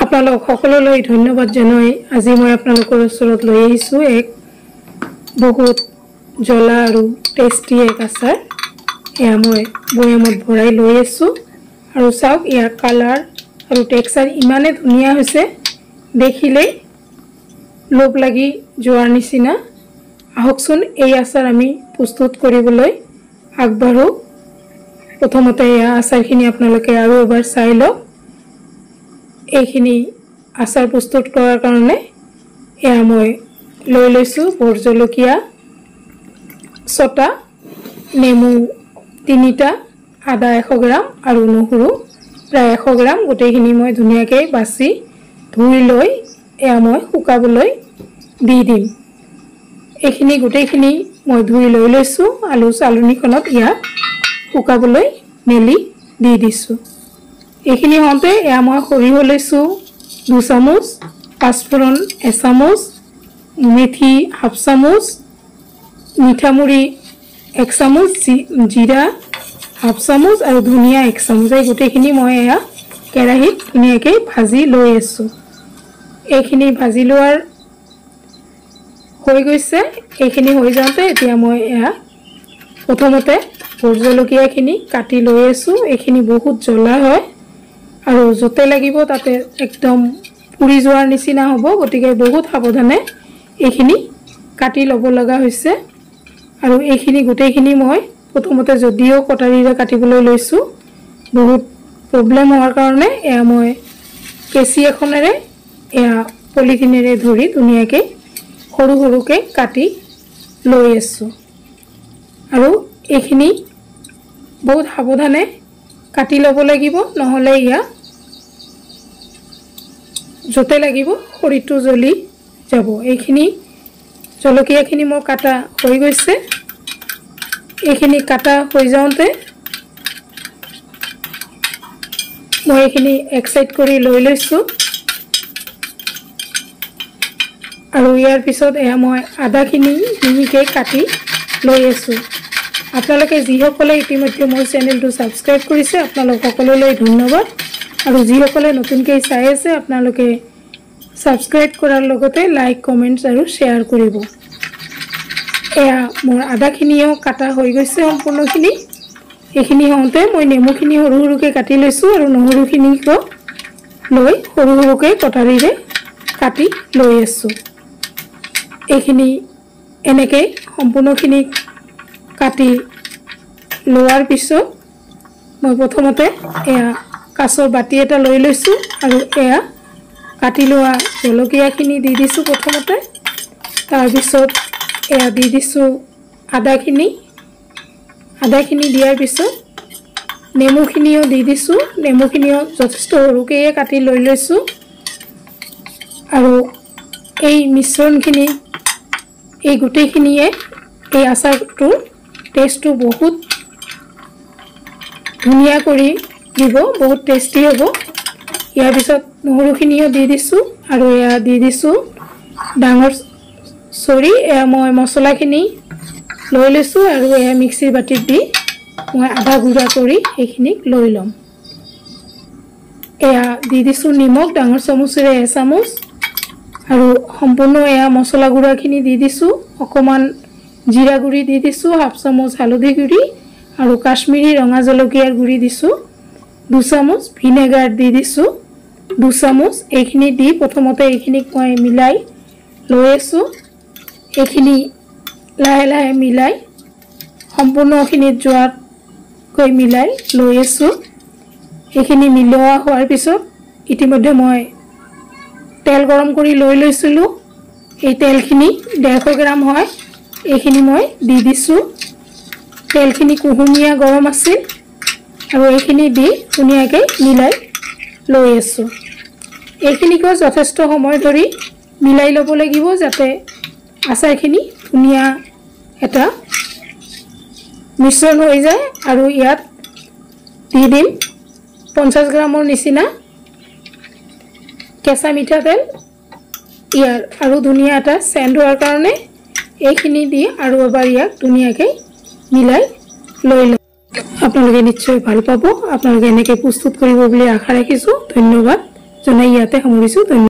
আপোনালোক সকলোলৈ ধন্যবাদ জনাই আজি মই আপোনালোকৰ ওচৰত লৈ আহিছোঁ এক বহুত জ্বলা আৰু টেষ্টি এক আচাৰ। এয়া মই বৈয়ামত ভৰাই লৈ আছোঁ আৰু চাওক ইয়াৰ কালাৰ আৰু টেক্সচাৰ ইমানে ধুনীয়া হৈছে, দেখিলেই লোভ লাগি যোৱাৰ নিচিনা। আহকচোন এই আচাৰ আমি প্ৰস্তুত কৰিবলৈ আগবাঢ়ো। প্ৰথমতে এয়া আচাৰখিনি আপোনালোকে আৰু এবাৰ চাই লওক। এইখিনি আচাৰ প্ৰস্তুত কৰাৰ কাৰণে এয়া মই লৈ লৈছোঁ ভোট জলকীয়া 6টা, নেমু 3টা, আদা 100 গ্ৰাম আৰু নহৰু প্ৰায় 100 গ্ৰাম। গোটেইখিনি মই ধুনীয়াকৈ বাছি ধুই লৈ এয়া মই শুকাবলৈ দি দিম। এইখিনি গোটেইখিনি মই ধুই লৈ লৈছোঁ। আলু চালনীখনত ইয়াক শুকাবলৈ মেলি দি দিছোঁ। এইখিনি হওঁতে এয়া মই সৰিয়হ লৈছোঁ 2 চামুচ, পাঁচফোৰণ 1 চামুচ, মেথি 1/2 চামুচ, মিঠামুড়ি 1 চামুচ, জিৰা 1/2 চামুচ আৰু ধনিয়া 1 চামুচ। এই গোটেইখিনি মই এয়া কেৰাহীত ধুনীয়াকৈ ভাজি লৈ আছোঁ। এইখিনি ভাজি লোৱাৰ হৈ গৈছে। এইখিনি হৈ যাওঁতে এতিয়া মই এয়া প্ৰথমতে ভোট জলকীয়াখিনি কাটি লৈ আছোঁ। এইখিনি বহুত জ্বলা হয় আৰু য'তে লাগিব তাতে একদম পুৰি যোৱাৰ নিচিনা হ'ব, গতিকে বহুত সাৱধানে এইখিনি কাটি ল'ব লগা হৈছে। আৰু এইখিনি গোটেইখিনি মই প্ৰথমতে যদিও কটাৰীৰে কাটিবলৈ লৈছোঁ বহুত প্ৰব্লেম হোৱাৰ কাৰণে এয়া মই কেঁচি এখনেৰে এয়া পলিথিনেৰে ধৰি ধুনীয়াকৈ সৰু সৰুকৈ কাটি লৈ আছোঁ। আৰু এইখিনি বহুত সাৱধানে কাটি ল'ব লাগিব, নহ'লে ইয়া য'তে লাগিব খৰিটো জ্বলি যাব। এইখিনি জলকীয়াখিনি মোৰ কাটা হৈ গৈছে। এইখিনি কাটা হৈ যাওঁতে মই এইখিনি এক সাইড কৰি লৈ লৈছোঁ। আৰু ইয়াৰ পিছত এয়া মই আদাখিনি মিহিকৈ কাটি লৈ আছোঁ। আপোনালোকে যিসকলে ইতিমধ্যে মোৰ চেনেলটো ছাবস্ক্ৰাইব কৰিছে আপোনালোক সকলোলৈ ধন্যবাদ। আৰু যিসকলে নতুনকৈ চাই আছে আপোনালোকে ছাবস্ক্ৰাইব কৰাৰ লগতে লাইক, কমেণ্টছ আৰু শ্বেয়াৰ কৰিব। এয়া মোৰ আদাখিনিও কাটা হৈ গৈছে সম্পূৰ্ণখিনি। এইখিনি হওঁতে মই নেমুখিনি সৰু সৰুকৈ কাটি লৈছোঁ আৰু নহৰুখিনিকো লৈ সৰু সৰুকৈ কটাৰীৰে কাটি লৈ আছোঁ। এইখিনি এনেকৈ সম্পূৰ্ণখিনি কাটি লোৱাৰ পিছত মই প্ৰথমতে এয়া কাঁচৰ বাতি এটা লৈ লৈছোঁ আৰু এয়া কাটি লোৱা জলকীয়াখিনি দি দিছোঁ প্ৰথমতে। তাৰপিছত এয়া দি দিছোঁ আদাখিনি দিয়াৰ পিছত নেমুখিনিও দি দিছোঁ। নেমুখিনিও যথেষ্ট সৰুকৈয়ে কাটি লৈ লৈছোঁ। আৰু এই মিশ্ৰণখিনি এই গোটেইখিনিয়ে এই আচাৰটোৰ টেষ্টটো বহুত ধুনীয়া কৰি দিব, বহুত টেষ্টি হ'ব। ইয়াৰ পিছত নহৰুখিনিও দি দিছোঁ আৰু এয়া দি দিছোঁ ডাঙৰ চৰি। এয়া মই মছলাখিনি লৈ লৈছোঁ আৰু এয়া মিক্সিৰ বাতিত দি মই আধা গুড়া কৰি এইখিনিক লৈ ল'ম। এয়া দি দিছোঁ নিমখ ডাঙৰ চামুচেৰে 1 চামুচ আৰু সম্পূৰ্ণ এয়া মছলা গুড়াখিনি দি দিছোঁ। অকণমান জিৰা গুড়ি দি দিছোঁ 1/2 চামুচ, হালধি গুড়ি আৰু কাশ্মীৰী ৰঙা জলকীয়াৰ গুড়ি দিছোঁ 2 চামুচ, ভিনেগাৰ দি দিছোঁ 2 চামুচ। এইখিনি দি প্ৰথমতে এইখিনিক মই মিলাই লৈ আছোঁ। এইখিনি লাহে লাহে মিলাই সম্পূৰ্ণখিনিত যোৱাকৈ মিলাই লৈ আছোঁ। এইখিনি মিলোৱা হোৱাৰ পিছত ইতিমধ্যে মই তেল গৰম কৰি লৈ লৈছিলোঁ। এই তেলখিনি 150 গ্ৰাম হয়। এইখিনি মই দি দিছোঁ। তেলখিনি কুহুমীয়া গৰম আছিল আৰু এইখিনি দি ধুনীয়াকৈ মিলাই লৈ আছোঁ। এইখিনিকো যথেষ্ট সময় ধৰি মিলাই ল'ব লাগিব যাতে আচাৰখিনি ধুনীয়া এটা মিশ্ৰণ হৈ যায়। আৰু ইয়াত দি দিম 50 গ্ৰামৰ নিচিনা কেঁচা মিঠাতেল। ইয়াৰ আৰু ধুনীয়া এটা চেণ্ট হোৱাৰ কাৰণে এইখিনি দি আৰু এবাৰ ইয়াক ধুনীয়াকৈ মিলাই লৈ ল'ম। আপোনালোকে নিশ্চয় ভাল পাব। আপোনালোকে এনেকৈ প্ৰস্তুত কৰিব বুলি আশা ৰাখিছোঁ। ধন্যবাদ জনাই ইয়াতে সামৰিছোঁ। ধন্যবাদ।